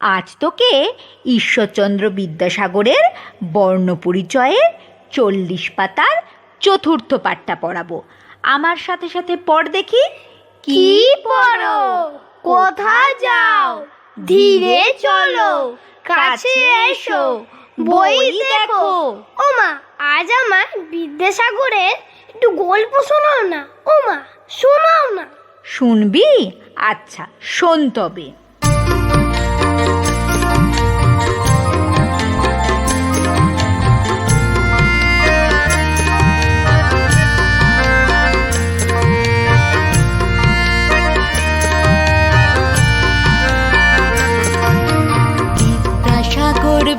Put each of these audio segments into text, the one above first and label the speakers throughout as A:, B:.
A: আজ তোকে ঈশ্বরচন্দ্র বিদ্যাসাগরের বর্ণপরিচয়ের 40 পাতার চতুর্থ পাঠটা পড়াবো। আমার সাথে সাথে পড় দেখি।
B: কি পড়ো? কোথায় যাও? ধীরে চলো, কাছে এসো, বই দেখো। ওমা, আজ আমার বিদ্যাসাগরের একটু গল্প শোনাও না। ওমা, শোনাও না।
A: শুনবি? আচ্ছা শোন তবে।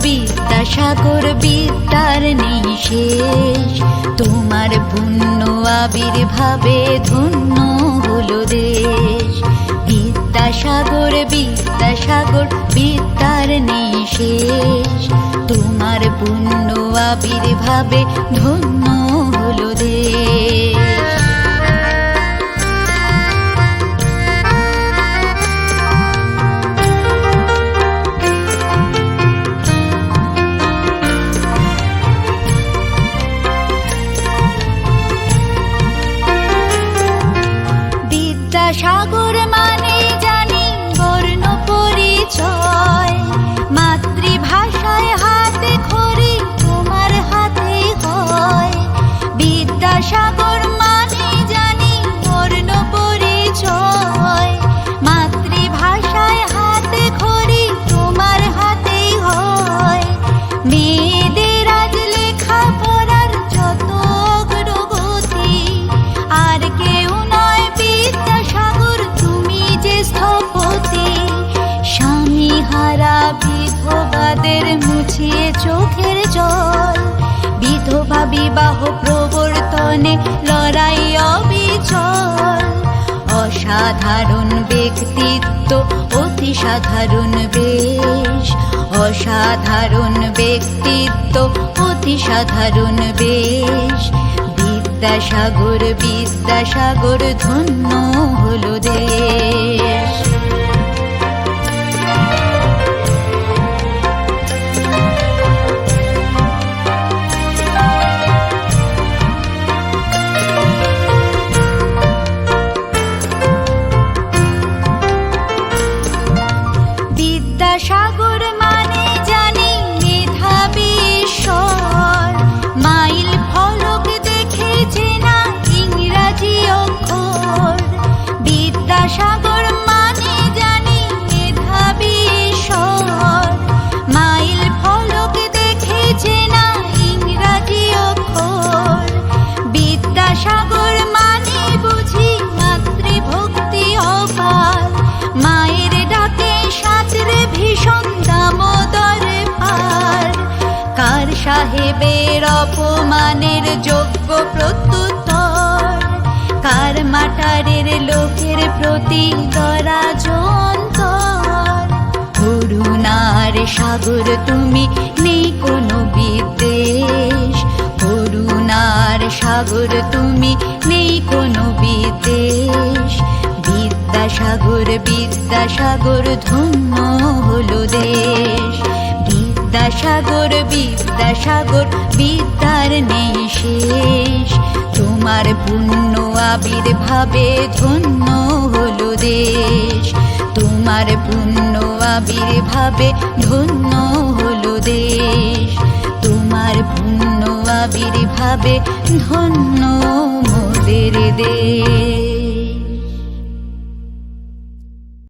C: বিদ্যাসাগর বিদ্যার নেই শেষ, তোমার পুণ্য আবির্ভাবে ধন্য হলো দেশ। বিদ্যাসাগর বিদ্যার নেই শেষ, তোমার পুণ্য আবির্ভাবে ধন্য হলো দেশ। বিদ্যাসাগর মানে জানি বর্ণ পরিচয়, মাতৃভাষায় হাতে খড়ি তোমার হাতে হয়। বিদ্যাসাগর মানে জানি বর্ণ পরিচয়, মাতৃভাষায় হাতে খড়ি তোমার হাতে হয়। মেয়েদের আজ লেখা পড়ার যত অগ্রগতি, আর কেউ নয় বিদ্যাসাগর তুমি যে স্থপতি। স্বামী হারা বিধবাদের মুছিয়ে চোখের জল, বিধবা বিবাহ প্রবর্তনে লড়াই অবিচল। অসাধারণ ব্যক্তিত্ব অতি সাধারণ বেশ, অসাধারণ ব্যক্তিত্ব অতি সাধারণ বেশ। বিদ্যাসাগর ধন্য হলো দেশ। বিদ্যাসাগর মানে জানি মেধাবী ঈশ্বর, মাইল ফলক দেখেছে না ইংরাজি অক্ষর। বিদ্যাসাগর মানে জানি মেধাবী ঈশ্বর, মাইল ফলক দেখেছে না ইংরাজি অক্ষর। বিদ্যাসাগর মানে বুঝি মাতৃভক্তি অপার, মায়ের ডাকে সাঁতরে ভীষণ দামোদর পার। কার সাহেবের অপমানের যোগ্য প্রত্যুত্তর, কার মাটারের লোকের প্রতি দরা যন্তর। করুণার সাগর তুমি, নেই কোনো বিদ্বেষ, করুণার সাগর তুমি, নেই কোনো বিদ্বেষ। বিদ্যাসাগর ধন্য হলো দেশ। বিদ্যাসাগর বিদ্যার নেই শেষ, তোমার পুণ্য আবির্ভাবে ধন্য হলো দেশ। তোমার পুণ্য আবির্ভাবে ধন্য হলো দেশ। তোমার পুণ্য আবির্ভাবে ধন্য মোদের দেশ।